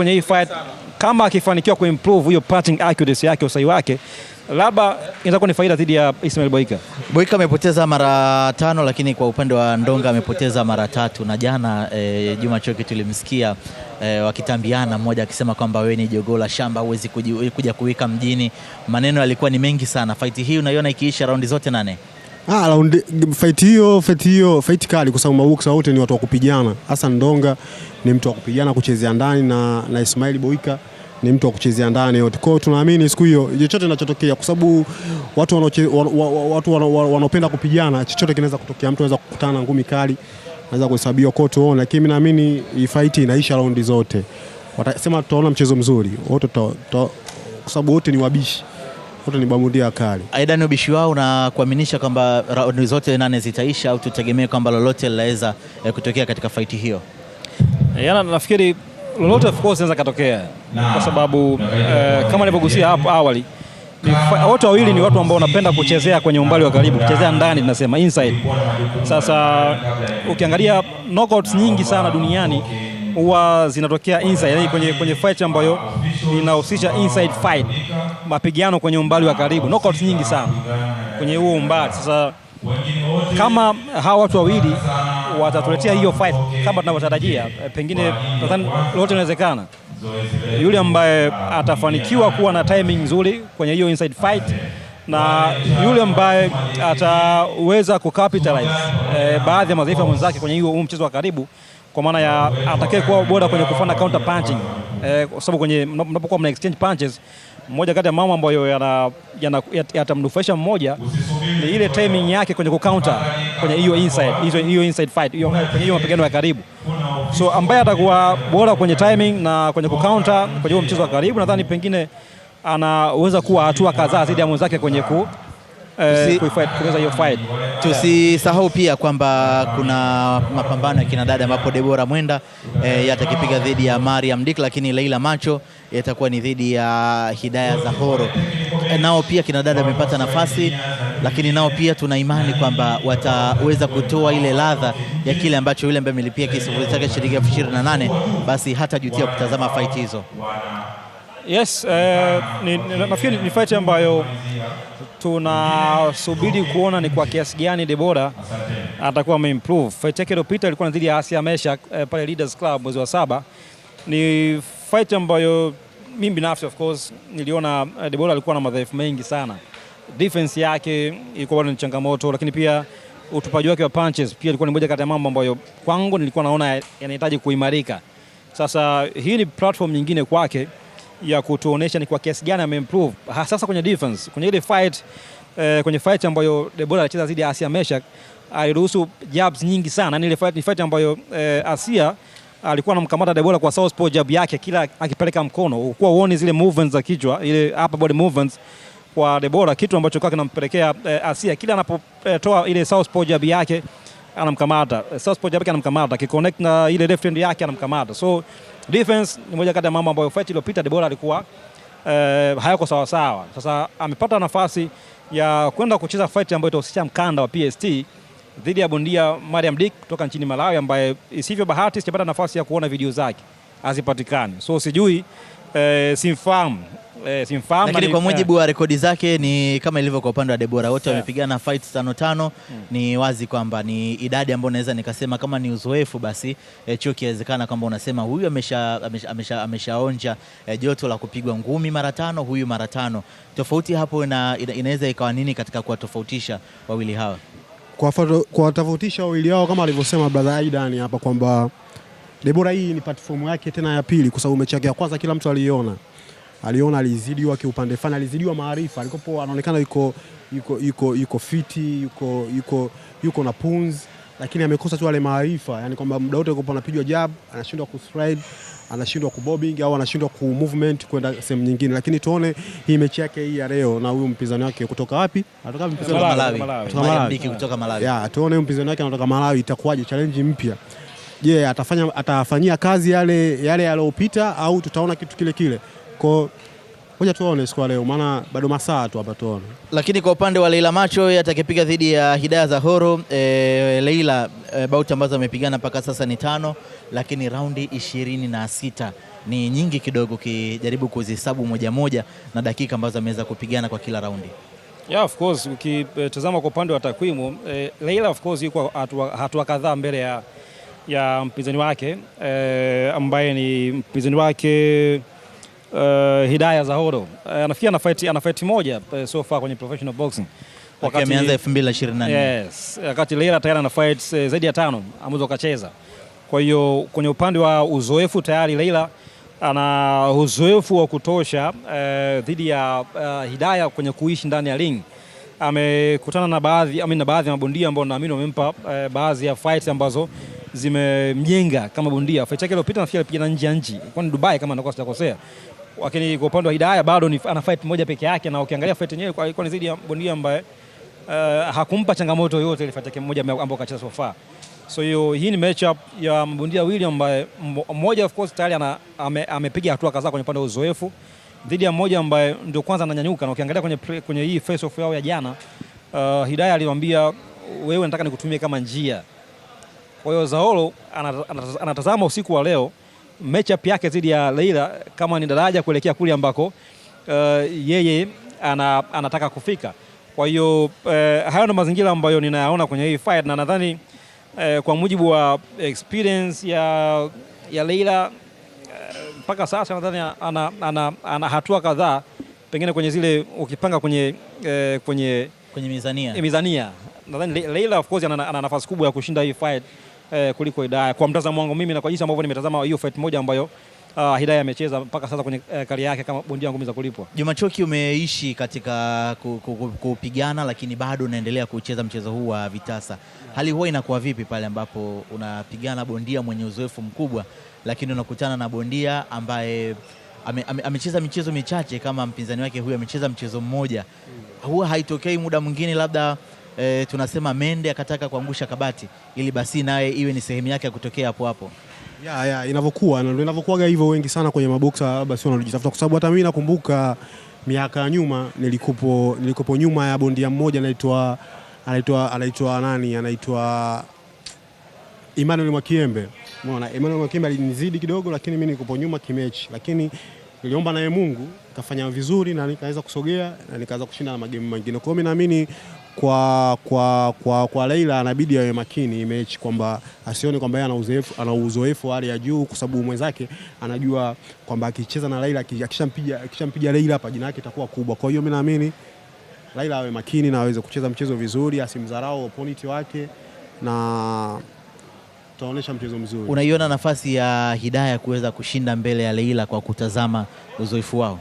kwenye hii fight kama akifanikiwa kuimprove hiyo punching accuracy yake, usahihi wake, labda inaweza ni faida dhidi ya Ismail Boyka. Boyka amepoteza mara 5, lakini kwa upande wa Ndonga amepoteza mara 3, na jana Juma Choki tulimsikia wakitambiana, mmoja akisema kwamba wewe ni jogoo la shamba, huwezi kuja kuwika mjini. Maneno yalikuwa ni mengi sana. Fight hii unaiona ikiisha raundi zote 8? Fight kali kwa sababu maboksa wote ni watu wa kupigana. Hasa Ndonga ni mtu wa kupigana, kuchezea ndani, na Ismail Boyka ni mtu wa kuchezea ndani yote. Kwa hiyo tunaamini siku hiyo chochote kinachotokea, kwa sababu watu wanaopenda kupigana, chochote kinaweza kutokea. Mtu anaweza kukutana na ngumi kali, anaweza kuhesabiwa kote, lakini mimi naamini hii fight inaisha raundi zote. Watasema tutaona mchezo mzuri wote, kwa sababu wote ni wabishi, wote ni bamudia kali. Aidan, ubishi wao na kuaminisha kwamba raundi zote 8 zitaisha, au tutegemee kwamba lolote linaweza kutokea katika fight hiyo? Yana nafikiri lolote of course inaweza katokea, kwa sababu kama nilivyogusia hapo awali, wote wawili ni watu ambao wanapenda kuchezea kwenye umbali wa karibu, kuchezea ndani, tunasema inside. Sasa ukiangalia knockouts nyingi sana duniani huwa zinatokea inside, yani kwenye fight ambayo inahusisha inside fight, mapigano kwenye umbali wa karibu, knockouts nyingi sana kwenye huo umbali. Sasa kama hawa watu wawili watatuletea hiyo fight kama tunavyotarajia, pengine nadhani lolote linawezekana. Yule ambaye atafanikiwa kuwa na timing nzuri kwenye hiyo inside fight, na yule ambaye ataweza kucapitalize baadhi ya madhaifu mwenzake kwenye hiyo mchezo wa karibu, kwa maana ya atakaye kuwa bora kwenye kufanya counter punching, kwa sababu kwenye mnapokuwa mna exchange punches, mmoja kati ya mambo ambayo yatamnufaisha mmoja ni ile timing yake kwenye kucounter kwenye hiyo inside fight, kwenye hiyo mapigano ya karibu. So ambaye atakuwa bora kwenye timing na kwenye kucounter kwenye huo mchezo wa karibu, nadhani pengine anaweza kuwa hatua kadhaa zaidi ya mwenzake kwenye kuweza hiyo fight. Tusisahau pia kwamba kuna mapambano ya kina dada ambapo Deborah Mwenda yatakipiga dhidi ya Mariam Dick, lakini Leila Macho yatakuwa ni dhidi ya Hidayah Zahoro. Nao pia kina dada wamepata nafasi, lakini nao pia tuna imani kwamba wataweza kutoa ile ladha ya kile ambacho yule ambaye amelipia kisifuri chake shilingi 28 basi hata jutia kutazama fight hizo. Yes, nafikiri ni fight ambayo tunasubiri kuona ni kwa kiasi gani Deborah atakuwa ameimprove. Fight yake iliyopita ilikuwa dhidi ya Asia Mesha pale Leaders Club mwezi wa 7. Ni fight ambayo mimi binafsi of course niliona Deborah alikuwa na madhaifu mengi sana. Defense yake ilikuwa bado ni changamoto, lakini pia utupaji wake wa punches pia ilikuwa ni moja kati ya mambo ambayo kwangu nilikuwa naona yanahitaji kuimarika. Sasa hii ni platform nyingine kwake ya kutuonesha ni kwa kiasi gani ameimprove sasa kwenye defense. Kwenye ile fight kwenye fight ambayo Deborah alicheza dhidi ya Asia Mesha, aliruhusu jabs nyingi sana. Ni ile fight, ni fight ambayo Asia alikuwa anamkamata Deborah kwa southpaw jab yake, kila akipeleka mkono ulikuwa uone zile movements za kichwa, ile upper body movements kwa Deborah, kitu ambacho kwa kinampelekea Asia kila anapotoa ile southpaw jab yake anamkamata, southpaw jab yake anamkamata, kiconnect na ile left hand yake anamkamata. So defense ni moja kati ya mambo ambayo fight iliyopita Deborah alikuwa hayako sawa sawa. Sasa amepata nafasi ya kwenda kucheza fight ambayo itahusisha mkanda wa PST dhidi ya bondia Mariam Dick kutoka nchini Malawi, ambaye isivyo bahati sijapata nafasi ya kuona video zake, hazipatikani. So sijui, simfahamu. Lakini kwa mujibu wa rekodi zake ni kama ilivyo kwa upande wa Deborah, wote wamepigana fights 5. Ni wazi kwamba ni idadi ambayo naweza nikasema kama ni uzoefu basi Choki inawezekana kwamba unasema huyu ameshaonja joto la kupigwa ngumi mara 5, huyu mara 5. Tofauti hapo inaweza ikawa nini katika kuwatofautisha wawili hawa? Kwa tofautisha wawili hao kama alivyosema brother Aidan hapa kwamba Deborah hii ni platform yake tena ya pili, kwa sababu mechi yake ya kwanza kila mtu aliona alizidiwa kiupande fulani, alizidiwa maarifa, alikopo anaonekana yuko fiti, yuko na punz, lakini amekosa tu wale maarifa, yani kwamba muda wote yuko anapigwa jab, anashindwa kustride, anashindwa kubobbing au anashindwa ku movement kwenda sehemu nyingine. Lakini tuone hii mechi yake hii ya leo na huyu mpinzani wake kutoka wapi? Anatoka mpinzani wa Malawi. Kutoka Malawi. Yeah, tuone mpinzani wake anatoka Malawi, itakuwaje challenge mpya. Je, atafanyia kazi yale yaliyopita au tutaona kitu kile kile? Kwa Ngoja tuone siku leo, maana bado masaa tu hapa tuone. Lakini kwa upande wa Leila Macho atakipiga dhidi ya Hidaya Zahoro. Leila bauti ambazo amepigana mpaka sasa ni 5, lakini raundi 26 ni nyingi kidogo kijaribu kuzihesabu moja moja na dakika ambazo ameweza kupigana kwa kila raundi. Yeah, of course ukitazama kwa upande wa takwimu Leila of course yuko hatua kadhaa mbele ya mpinzani wake ambaye ni mpinzani wake Hidaya Zahoro. Anafikia ana fight moja so far kwenye professional boxing. Wakati ameanza 2024. Yes, wakati Leila tayari ana fight zaidi ya 5 ambazo kacheza. Kwa hiyo kwenye upande wa uzoefu tayari Leila ana uzoefu wa kutosha dhidi ya Hidaya kwenye kuishi ndani ya ring. Amekutana na baadhi ya mabondia ambao naamini wamempa baadhi ya fights ambazo zimemjenga kama bondia. Fight yake iliyopita nafikiri alipigana nje ya nchi, kwa Dubai kama nakosa sitakosea. Lakini kwa upande wa Hidaya bado ana fight moja peke yake, na ukiangalia fight yenyewe ilikuwa ni zaidi ya bondia ambaye hakumpa changamoto yoyote ile fight yake moja ambayo kacheza so far. So hii ni matchup ya mabondia wawili ambaye mmoja of course tayari amepiga hatua kadhaa kwenye upande wa uzoefu dhidi ya mmoja ambaye ndio kwanza ananyanyuka, na ukiangalia kwenye hii face off yao ya jana Hidaya alimwambia wewe nataka nikutumie kama njia. Kwa hiyo Zahoro anatazama usiku wa leo matchup yake dhidi ya Leila kama ni daraja kuelekea kule ambako yeye anataka kufika. Kwa hiyo hayo ndo mazingira ambayo ninayaona kwenye hii fight, na nadhani kwa mujibu wa experience ya Leila mpaka sasa nadhani ana hatua kadhaa pengine kwenye zile ukipanga kwenye mizania. Nadhani Leila of course ana nafasi kubwa ya kushinda hii fight kuliko Hidaya kwa mtazamo wangu mimi, na kwa jinsi ambavyo nimetazama hiyo fight moja ambayo Hidaya amecheza mpaka sasa kwenye kari yake kama bondia ngumi za kulipwa. Juma Choki, umeishi katika kupigana lakini bado unaendelea kucheza mchezo huu wa vitasa. Hali huwa inakuwa vipi pale ambapo unapigana bondia mwenye uzoefu mkubwa lakini unakutana na bondia ambaye amecheza michezo michache kama mpinzani wake huyu amecheza mchezo mmoja? Huwa haitokei muda mwingine labda tunasema mende akataka kuangusha kabati ili basi naye iwe ni sehemu yake ya kutokea hapo hapo? Inavyokuwa ndio inavyokuaga hivyo. Wengi sana kwenye maboksa basi wanajitafuta, kwa sababu hata mimi nakumbuka miaka ya nyuma nilikopo nyuma ya bondia mmoja anaitwa Emmanuel Mwakiembe. Umeona, Emmanuel Mwakiembe alinizidi kidogo, lakini mimi nilikopo nyuma kimechi, lakini niliomba naye Mungu kafanya vizuri na nikaweza kusogea na nikaweza kushinda na magemu mengine. Kwa hiyo mimi naamini kwa Leila anabidi awe makini mechi, kwamba asione kwamba yeye ana uzoefu hali ya juu, kwa sababu mwenzake anajua kwamba akicheza na Leila akishampiga Leila hapa jina lake itakuwa kubwa. Kwa hiyo mimi naamini Leila awe makini na aweze kucheza mchezo vizuri, asimdharau opponent wake na tutaonesha mchezo mzuri. Unaiona nafasi ya Hidaya kuweza kushinda mbele ya Leila kwa kutazama uzoefu wao?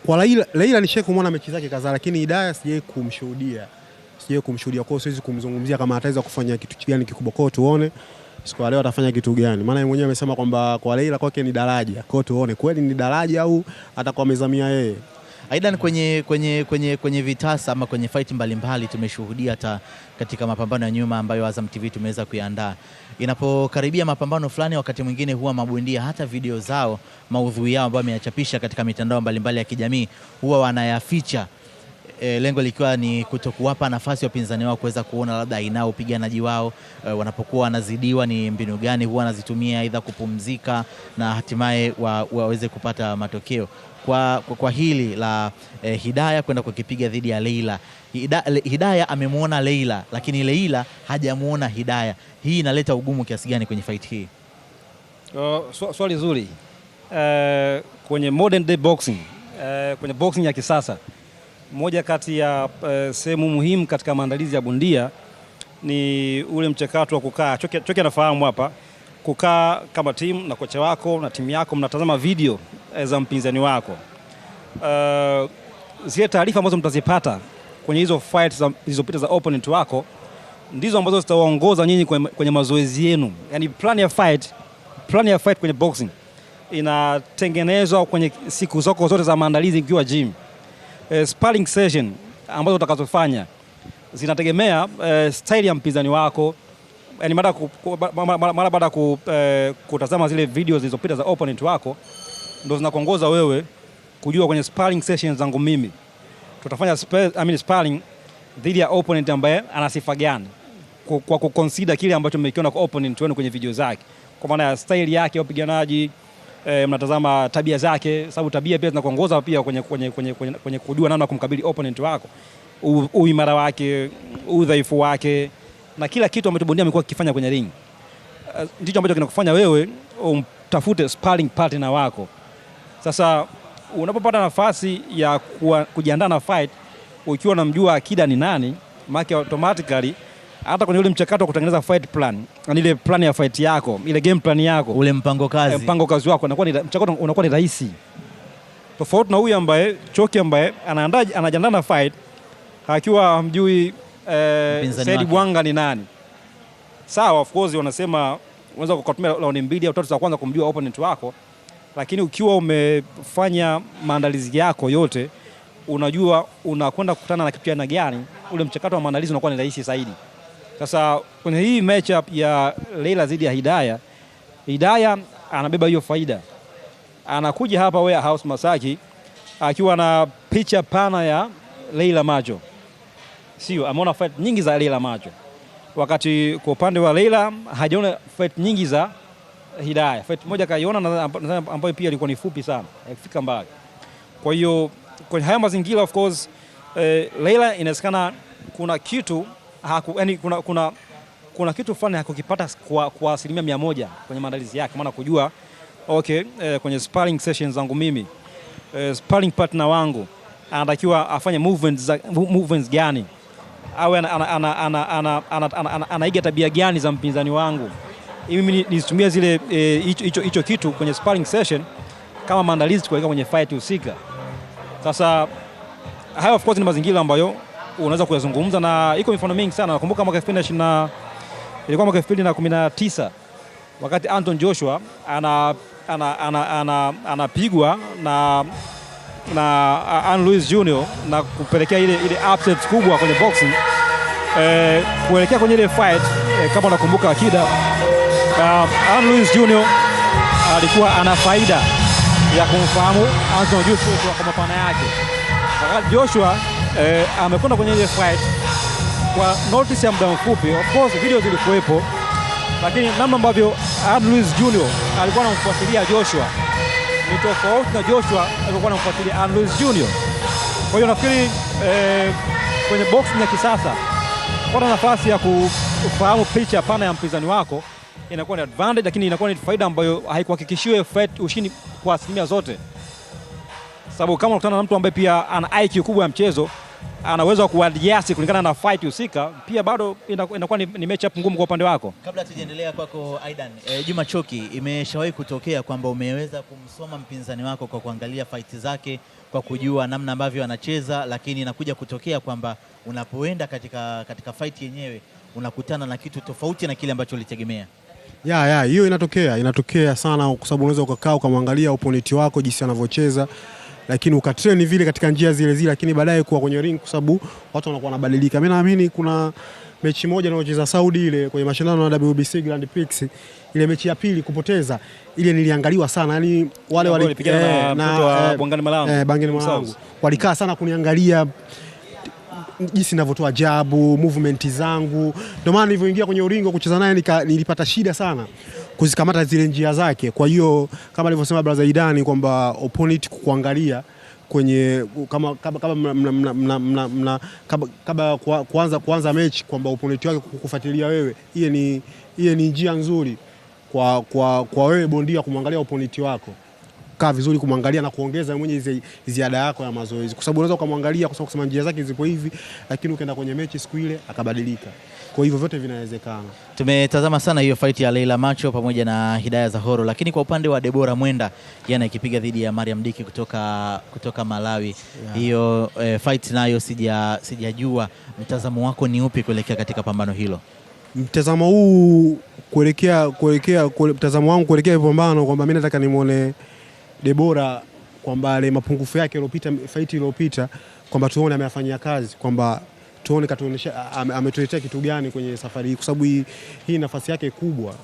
Kwa Leila nishaye kumwona mechi zake kadhaa, lakini Hidaya sijaye kumshuhudia. Kwa hiyo siwezi kumzungumzia kama ataweza kufanya kitu gani kikubwa. Kwa hiyo tuone siku leo atafanya kitu gani, maana yeye mwenyewe amesema kwamba kwa Leila kwake ni daraja. Kwa hiyo tuone kweli ni daraja au atakuwa amezamia yeye. Aidan, kwenye vitasa ama kwenye fight mbalimbali tumeshuhudia hata katika mapambano ya nyuma ambayo Azam TV tumeweza kuiandaa, inapokaribia mapambano fulani, wakati mwingine huwa mabondia hata video zao, maudhui yao ambayo wameyachapisha katika mitandao mbalimbali ya kijamii huwa wanayaficha, lengo likiwa ni kutokuwapa nafasi wapinzani wao kuweza kuona labda aina upiganaji wao wanapokuwa wanazidiwa ni mbinu gani huwa wanazitumia aidha kupumzika na hatimaye waweze kupata matokeo. Kwa hili la Hidaya kwenda kukipiga dhidi ya Leila, Hidaya amemwona Leila lakini Leila hajamuona Hidaya. Hii inaleta ugumu kiasi gani kwenye fight hii? Swali zuri. Kwenye modern day boxing, kwenye boxing ya kisasa, moja kati ya sehemu muhimu katika maandalizi ya bondia ni ule mchakato wa kukaa. Choki anafahamu hapa, kukaa kama timu na kocha wako na timu yako, mnatazama video za mpinzani wako. Zile taarifa ambazo mtazipata kwenye hizo fights zilizopita za opponent wako ndizo ambazo zitawaongoza nyinyi kwenye mazoezi yenu. Yani plan ya fight kwenye boxing inatengenezwa kwenye siku zako zote za maandalizi ukiwa gym. Sparring session ambazo utakazofanya zinategemea style ya mpinzani wako. Yani mara baada kutazama zile video zilizopita za opponent wako ndio zinakuongoza wewe kujua kwenye sparring sessions zangu mimi tutafanya sparring dhidi ya opponent ambaye ana sifa gani, kwa kuconsider kile ambacho mmekiona kwa opponent wenu kwenye video zake, kwa maana ya style yake ya upiganaji, mnatazama tabia zake, sababu tabia pia zinakuongoza pia kwenye kujua namna kumkabili opponent wako, uimara wake, udhaifu wake na kila kitu ambacho bondia amekuwa akifanya kwenye ring. Ndicho ambacho kinakufanya wewe umtafute sparring partner wako. Sasa unapopata nafasi ya kujiandaa na fight ukiwa unamjua akida ni nani, maana automatically hata kwenye ule mchakato wa kutengeneza fight plan, yani ile plan ya fight yako, ile game plan yako, ule mpango kazi wako mchakato unakuwa ni rahisi. Tofauti na huyu ambaye Choki ambaye anajiandaa na fight akiwa hamjui Said Bwanga ni nani. Sawa, of course wanasema unaweza kutumia raundi 2 au 3 za kwanza kumjua opponent wako, lakini ukiwa umefanya maandalizi yako yote, unajua unakwenda kukutana na kitu cha aina gani, ule mchakato wa maandalizi unakuwa ni rahisi zaidi. Sasa kwenye hii matchup ya Leila dhidi ya Hidaya anabeba hiyo faida. Anakuja hapa Warehouse Masaki akiwa na picha pana ya Leila Macho. Sio, ameona fight nyingi za Leila Macho, wakati kwa upande wa Leila hajaona fight nyingi za Hidaya. Fight moja kaiona ambayo pia ilikuwa ni fupi sana, haikufika mbali. Kwa hiyo kwenye haya mazingira of course Leila inawezekana kuna kitu yani kuna kitu fulani hakukipata kwa 100% kwenye maandalizi yake, maana kujua okay, kwenye sparring sessions zangu mimi sparring partner wangu anatakiwa afanye movements gani, au anaiga tabia gani za mpinzani wangu, mimi nitumie zile hicho kitu kwenye sparring session kama maandalizi kuelekea kwenye fight husika. Sasa hayo of course ni mazingira ambayo unaweza kuyazungumza, na iko mifano mingi sana. Nakumbuka mwaka 2019 wakati Anton Joshua anapigwa na Ann Louise Jr. na kupelekea ile upset kubwa kwenye boxing, kuelekea kwenye ile fight, kama unakumbuka akida, Ann Louise Jr. alikuwa ana faida ya kumfahamu Anton Joshua kwa mapana yake. Wakati Joshua amekwenda kwenye ile fight kwa notice ya muda mfupi, of course video zilikuwepo, lakini namna ambavyo Ann Louise Jr. alikuwa anamfuatilia Joshua ni tofauti na Joshua alikuwa anamfuatilia Ann Louise Jr. Kwa hiyo nafikiri kwenye boxing ya kisasa kupata nafasi ya kufahamu picha pana ya mpinzani wako inakuwa ni advantage, lakini inakuwa ni faida ambayo haikuhakikishiwe fight ushindi kwa asilimia zote. Sababu kama unakutana na mtu ambaye pia ana IQ kubwa ya mchezo, anaweza kuadjust kulingana na fight husika, pia bado inakuwa ni matchup ngumu kwa upande wako. Kabla tujaendelea kwako Aidan, Juma Choki, imeshawahi kutokea kwamba umeweza kumsoma mpinzani wako kwa kuangalia fight zake, kwa kujua namna ambavyo anacheza, lakini inakuja kutokea kwamba unapoenda katika fight yenyewe unakutana na kitu tofauti na kile ambacho ulitegemea? Hiyo inatokea sana, kwa sababu unaweza ukakaa ukamwangalia opponent wako jinsi anavyocheza, lakini ukatrain vile katika njia zile, lakini baadaye kuwa kwenye ring, kwa sababu watu wanakuwa wanabadilika. Mimi naamini kuna mechi moja naocheza Saudi ile kwenye mashindano ya WBC Grand Prix, ile mechi ya pili kupoteza ile niliangaliwa sana, yani wale na Bangani Malangu walikaa sana kuniangalia jinsi ninavyotoa jabu, movement zangu. Ndio maana nilivyoingia kwenye ulingo kucheza naye nilipata shida sana kuzikamata zile njia zake. Kwa hiyo kama alivyosema brother Idani kwamba opponent kuangalia kwenye kama kuanza mechi, kwamba opponent wake kukufuatilia wewe, hiyo ni njia nzuri kwa wewe bondia kumwangalia opponent wako. Kaa vizuri kumwangalia na kuongeza mwenye ziada yako ya mazoezi, kwa sababu unaweza kumwangalia kwa sababu kusema njia zake zipo hivi, lakini ukaenda kwenye mechi siku ile akabadilika. Kwa hivyo vyote vinawezekana. Tumetazama sana hiyo fight ya Leila Macho pamoja na Hidaya Zahoro, lakini kwa upande wa Deborah Mwenda yana ikipiga dhidi ya Mariam Diki kutoka Malawi, hiyo fight nayo sijajua mtazamo wako ni upi kuelekea katika pambano hilo? Mtazamo huu mtazamo wangu kuelekea pambano kwamba mimi nataka nimuone Deborah kwamba ile mapungufu yake iliyopita, fight iliyopita, kwamba tuone ameyafanyia kazi, kwamba tuone katuonesha ametuletea kitu gani kwenye safari hii, kwa sababu hii nafasi yake kubwa,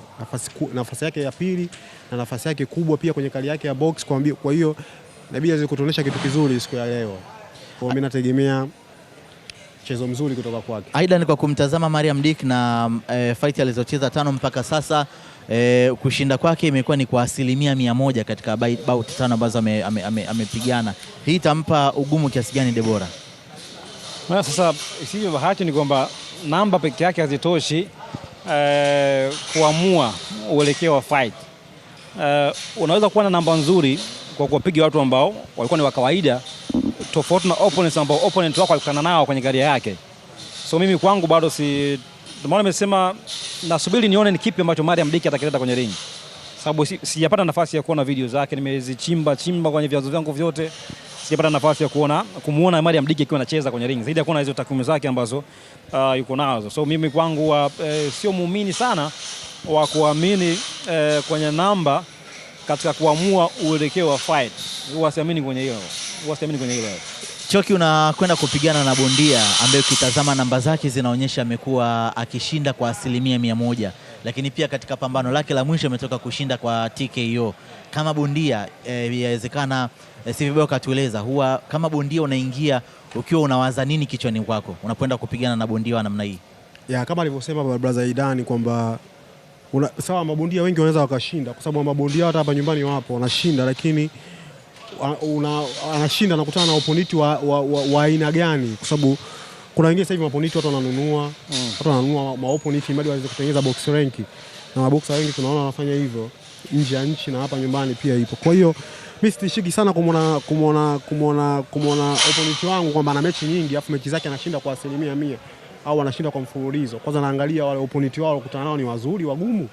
nafasi yake ya pili na nafasi yake kubwa pia kwenye kali yake ya box. Kwa hiyo inabidi aweze kutuonesha kitu kizuri siku ya leo. Kwa mimi nategemea mchezo mzuri kutoka kwake. Aidan, kwa kumtazama Mariam Dick na fight alizocheza 5 mpaka sasa, kushinda kwake imekuwa ni kwa 100% katika bout 5 ambazo amepigana. Hii itampa ugumu kiasi gani Deborah? Sasa isivyo bahati ni kwamba namba peke yake hazitoshi kuamua uelekeo wa fight. Unaweza kuwa na namba nzuri kwa kuwapiga watu ambao walikuwa ni wa kawaida, tofauti na opponents ambao opponent wako alikutana nao kwenye career yake. So mimi kwangu bado ndio maana nimesema nasubiri nione ni kipi ambacho Mariam Dick atakileta kwenye ring. Sababu sijapata nafasi ya kuona video zake, nimezichimba kwenye vyanzo vyangu vyote. Sijapata nafasi ya kumuona Mariam Dick akiwa anacheza kwenye ring. Zaidi ya kuona hizo takwimu zake ambazo yuko nazo. So mimi kwangu sio muumini sana wa kuamini kwenye namba katika kuamua uelekeo wa fight. Huwa siamini kwenye hilo. Choki, unakwenda kupigana na bondia ambaye ukitazama namba zake zinaonyesha amekuwa akishinda kwa 100%, lakini pia katika pambano lake la mwisho ametoka kushinda kwa TKO. Kama bondia inawezekana si vibaya ukatueleza, huwa kama bondia unaingia ukiwa unawaza nini kichwani kwako unapoenda kupigana na bondia wa namna hii? Kama alivyosema brother Aidan kwamba sawa, mabondia wengi wanaweza wakashinda kwa sababu mabondia hata hapa nyumbani wapo wanashinda, lakini anashinda anakutana na opponent wa aina gani? Kwa sababu kuna wengine sasa hivi opponent watu wananunua opponent ili waweze kutengeneza box rank, na maboxer wengi tunaona wanafanya hivyo nje ya nchi na hapa nyumbani pia ipo. Kwa hiyo mimi sitishiki sana kumuona opponent wangu kwamba ana mechi nyingi afu mechi zake anashinda kwa 100% au anashinda kwa mfululizo. Kwanza naangalia wale opponent wao kukutana nao ni wazuri wagumu,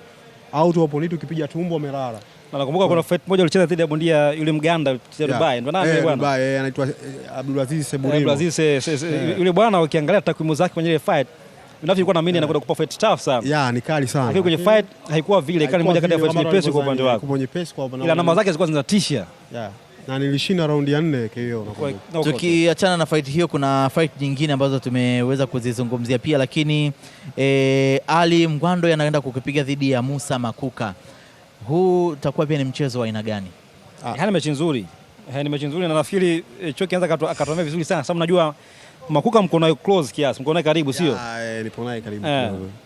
au tu opponent ukipiga tumbo umelala. Na nakumbuka kuna fight moja alicheza dhidi ya bondia yule Mganda Dubai. Ndio nani bwana? Dubai, anaitwa Abdulaziz Seburimo. Abdulaziz yule bwana, ukiangalia takwimu zake kwenye ile fight, nilikuwa naamini anakwenda kupa fight tough sana. Ni kali sana. Lakini kwenye fight haikuwa vile, kali moja kati ya fight nyepesi kwa upande wako. Ila namba zake zilikuwa zinatisha. Na nilishinda raundi ya 4 KO. Tukiachana na fight hiyo, kuna fight nyingine ambazo tumeweza kuzizungumzia pia, lakini Ali Mgwando anaenda kukipiga dhidi ya Musa Makuka. Huu utakuwa pia ni mchezo wa aina gani? Ni mechi nzuri. Ni mechi nzuri na nafikiri Choki anza akatumia vizuri sana sababu najua Makuka mko nayo close kiasi, mko nayo karibu sio? Nipo nayo karibu.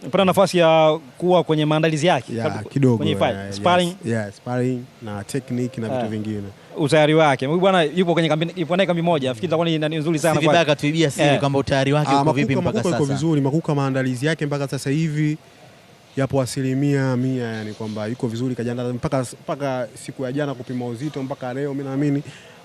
Nipata nafasi ya kuwa kwenye maandalizi yake kidogo kwenye fight. Sparring. Sparring na technique na vitu vingine. Utayari wake. Huyu bwana yupo kwenye kambi moja. Nafikiri itakuwa ni nzuri sana kwa. Si vibaya tuibia siri kwamba utayari wake uko vipi mpaka sasa. Makuka yuko vizuri. Makuka maandalizi yake mpaka sasa hivi yapo 100%, yani kwamba yuko vizuri, kajiandaa mpaka siku ya jana kupima uzito mpaka leo mimi naamini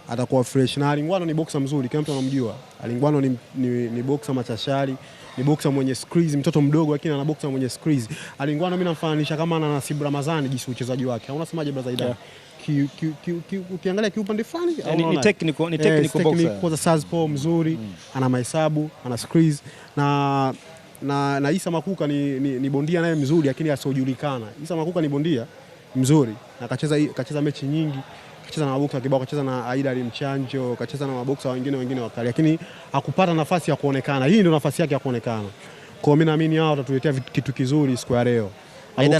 atakuwa fresh. Na Alingwano ni boxer mzuri, kila mtu anamjua. Alingwano ni boxer machachari, ni boxer mwenye skills, mtoto mdogo lakini ana boxer mwenye skills. Alingwano mimi namfananisha kama na Nasib Ramazani jinsi uchezaji wake. Unasemaje brother Aidan? Ukiangalia kiupande fulani ni technical boxer. Kwa southpaw mzuri, ana mahesabu, ana skills na Isa Makuka ni bondia naye mzuri lakini asiojulikana. Isa Makuka ni bondia mzuri na kacheza mechi nyingi, kacheza na maboksa kibao, kacheza na Aida Alimchanjo, kacheza na maboksa wengine wakali, lakini hakupata nafasi ya kuonekana. Hii ndio nafasi yake ya kuonekana. Kwa mimi naamini hao watatuletea kitu kizuri siku ya leo. Aida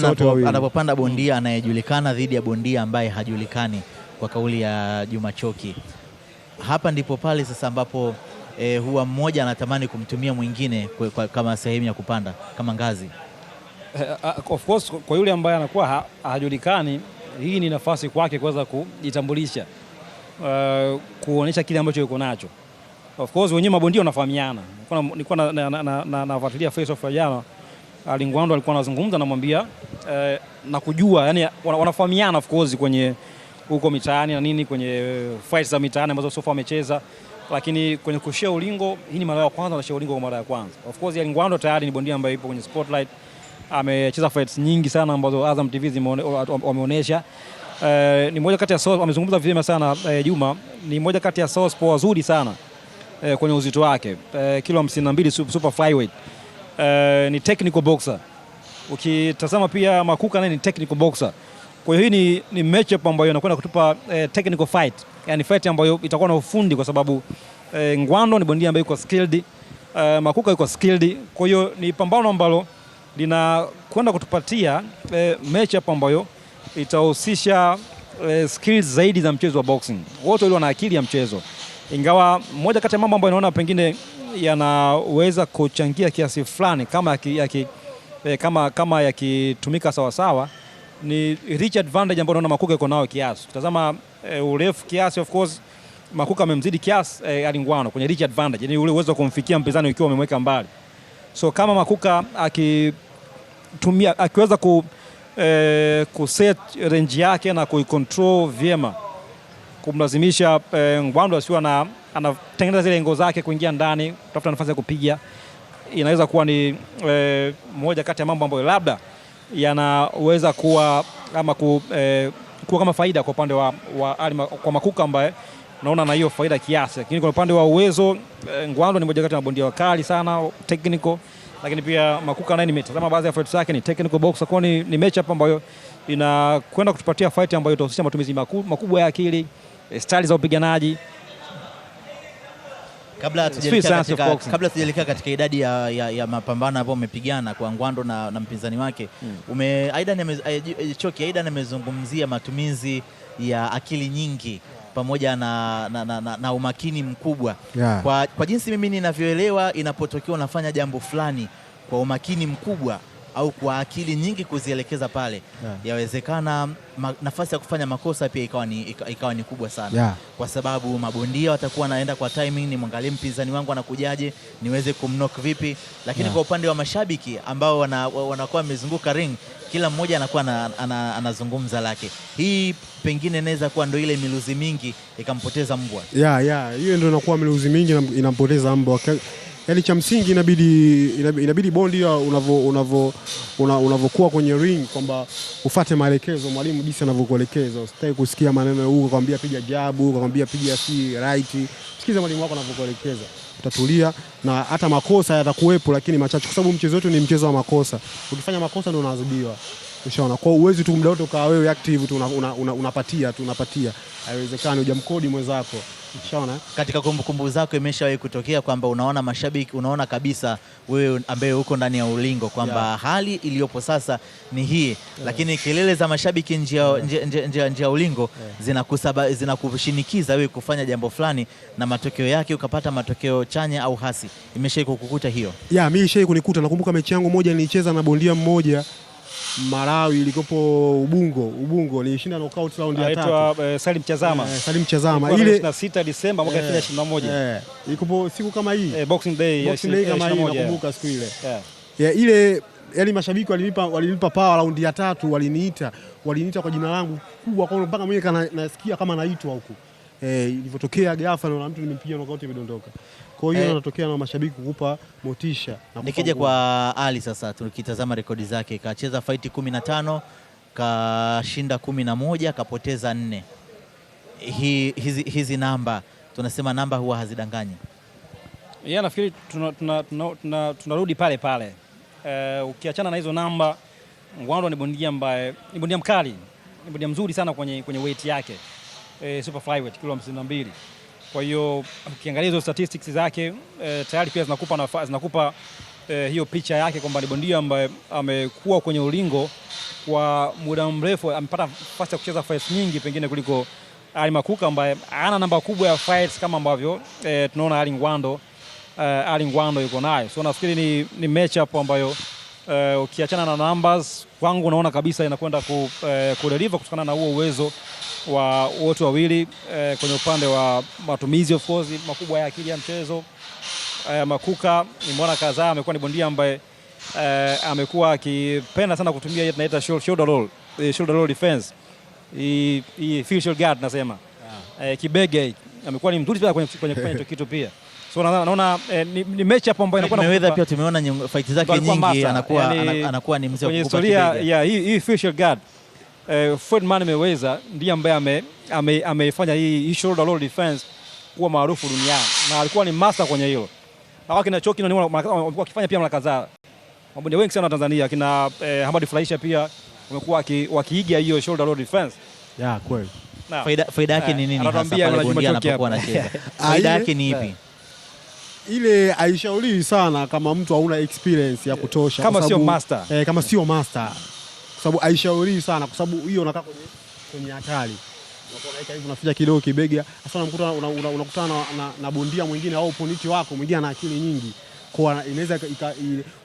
anapopanda bondia anayejulikana dhidi ya bondia ambaye hajulikani, kwa kauli ya Juma Choki. Hapa ndipo pale sasa ambapo huwa mmoja anatamani kumtumia mwingine kama sehemu ya kupanda kama ngazi. Of course kwa yule ambaye anakuwa hajulikani, hii ni nafasi kwake kuweza kujitambulisha, kuonyesha kile ambacho yuko nacho. Of course wenyewe mabondia wanafahamiana. Nilikuwa nafuatilia face off ya jana, Alingwando alikuwa anazungumza namwambia na kujua, yani wanafahamiana of course kwenye huko mitaani na nini, kwenye fights za mitaani ambazo sofa wamecheza, lakini kwenye kushia ulingo hii ni mara ya kwanza anashia ulingo kwa mara ya kwanza. Of course Alingwando tayari ni bondia ambaye yupo kwenye spotlight, amecheza fights nyingi sana ambazo Azam TV wameonyesha. Ni moja kati ya amezungumza vyema sana Juma, ni moja kati ya southpaw wazuri sana kwenye uzito wake, kilo 52 super flyweight. Ni technical boxer. Ukitazama pia Makuka naye ni technical boxer. Kwa hiyo hii ni matchup ambayo inakwenda kutupa technical fight. Yani fight ambayo itakuwa na ufundi kwa sababu Ngwando ni bondia ambaye yuko skilled, Makuka yuko skilled. Kwa hiyo ni pambano ambalo linakwenda kutupatia matchup ambayo itahusisha skills zaidi za mchezo wa boxing. Wote wale wana akili ya mchezo, ingawa moja kati ya mambo ambayo naona pengine yanaweza kuchangia kiasi fulani kama yakitumika sawasawa ni reach advantage ambayo naona Makuka iko nao kiasi. Tazama urefu kiasi, of course Makuka amemzidi kiasi Alingwano kwenye reach advantage, yani ule uwezo wa kumfikia mpinzani ukiwa umemweka mbali. So kama Makuka akiweza kuset range yake na kuicontrol vyema, kumlazimisha Ngwando asiwe anatengeneza zile ngo zake kuingia ndani kutafuta nafasi ya kupiga, inaweza kuwa ni moja kati ya mambo ambayo labda yanaweza kuwa kama faida kwa upande kwa Makuka ambaye naona na hiyo faida kiasi. Lakini kwa upande wa uwezo, Ngwando ni moja kati ya mabondia wakali sana technical, lakini pia Makuka naye nimetazama baadhi ya fights zake, ni technical boxer, kwa ni matchup ambayo inakwenda kutupatia fight ambayo itahusisha matumizi makubwa ya akili, style za upiganaji. Kabla tujaelekea katika idadi ya mapambano ambayo umepigana kwa Ngwando na mpinzani wake, Aidan amezungumzia matumizi ya akili nyingi pamoja na umakini mkubwa. Yeah. Kwa jinsi mimi ninavyoelewa, inapotokea unafanya jambo fulani kwa umakini mkubwa au kwa akili nyingi kuzielekeza pale, yeah, yawezekana nafasi ya kufanya makosa pia ikawa ni kubwa sana. Yeah. Kwa sababu mabondia watakuwa naenda kwa timing, ni mwangalie mpinzani wangu anakujaje, niweze kumknock vipi. Lakini yeah, kwa upande wa mashabiki ambao wanakuwa wamezunguka ring, kila mmoja anakuwa anazungumza lake. Hii pengine inaweza kuwa ndio ile miluzi mingi ikampoteza mbwa. Hiyo ndio inakuwa miluzi mingi inampoteza mbwa. Yaani cha msingi inabidi bondi unavyokuwa kwenye ring kwamba ufuate maelekezo mwalimu jinsi anavyokuelekeza. Usitaki kusikia maneno huko kwambia piga jabu, kwambia piga right. Sikiza mwalimu wako anavyokuelekeza. Utatulia na hata makosa yatakuwepo, lakini machache, kwa sababu mchezo wetu ni mchezo wa makosa. Ukifanya makosa ndio unaadhibiwa. Ushaona? Kwa uwezi tu muda wote ukawa wewe active tu unapatia. Haiwezekani, hujamkodi mwenzako. Ushaona? Katika kumbukumbu zako imeshawahi kutokea kwamba unaona mashabiki, unaona kabisa wewe ambaye uko ndani ya ulingo kwamba, yeah, hali iliyopo sasa ni hii, yeah, lakini kelele za mashabiki nje ya ulingo, yeah, zinakushinikiza wewe kufanya jambo fulani na matokeo yake ukapata matokeo chanya au hasi. Imeshawahi kukukuta hiyo? Mimi imeshawahi kunikuta. Nakumbuka mechi yangu moja nilicheza na bondia mmoja Malawi, ilikopo Ubungo nilishinda knockout round ya 3. Salim Chazama. Salim Chazama. Ile 26 Disemba mwaka 2021. Ilikopo siku kama hii. Boxing Day kama hii nakumbuka siku ile. Ile yani mashabiki walinipa power round ya 3, waliniita kwa jina langu kubwa, kwa mpaka mwenyewe nasikia kama naitwa huko. Ilivyotokea ghafla na mtu nimempiga knockout imedondoka. Kwa hiyo inatokea na mashabiki kukupa motisha. Nikija kwa Ali sasa, tukitazama rekodi zake, kacheza fight 15, kashinda 11, kapoteza 4. Hizi namba, tunasema namba huwa hazidanganyi. Nafikiri tunarudi pale. Ukiachana na hizo namba, Ngwando ni bondia ambaye ni bondia mkali, ni bondia mzuri sana kwenye weight yake, super flyweight kilo 52. Kwa hiyo ukiangalia hizo statistics zake tayari pia zinakupa hiyo picha yake kwamba ni bondia ambaye amekuwa kwenye ulingo kwa muda mrefu, amepata nafasi ya kucheza fights nyingi pengine kuliko Ali Makuka ambaye ana namba kubwa ya fights kama ambavyo tunaona Ali Ngwando yuko nayo. So nafikiri ni matchup ambayo ukiachana na numbers, kwangu naona kabisa inakwenda kudeliver kutokana na huo uwezo wa wote wawili kwenye upande wa matumizi, of course, makubwa ya akili ya mchezo. Makuka nimeona kadhaa amekuwa ni bondia ambaye amekuwa akipenda sana kutumia ile tunaita shoulder roll defense. Hii field guard nasema. Kibege amekuwa ni mzuri pia kwenye kufanya kitu pia. So naona ni matchup ambayo inakuwa Mayweather pia tumeona fight zake nyingi anakuwa ni mzee kwenye historia ya hii field guard. Floyd Mayweather ndiye ambaye amefanya hii shoulder roll defense kuwa maarufu duniani na alikuwa ni master kwenye hilo. Hawaki na Choki na walikuwa wakifanya pia mara kadhaa. Mabondia wengi sana wa Tanzania kina Hamad Furahisha pia wamekuwa wakiiga hiyo shoulder roll defense. Kweli. Faida yake ni nini hasa pale bondia anapokuwa anacheza? Faida yake ni ipi? Ile haishauriwi sana kama mtu hauna experience ya kutosha, kama sio master. Kama sio master. Kwa sababu haishauriwi sana kwa sababu hiyo unakaa kwenye hatari. Unaponaika hivi unaficha kidogo kibega. Sasa unakutana na bondia mwingine au opponent wako mwingine ana akili nyingi. Kwa inaweza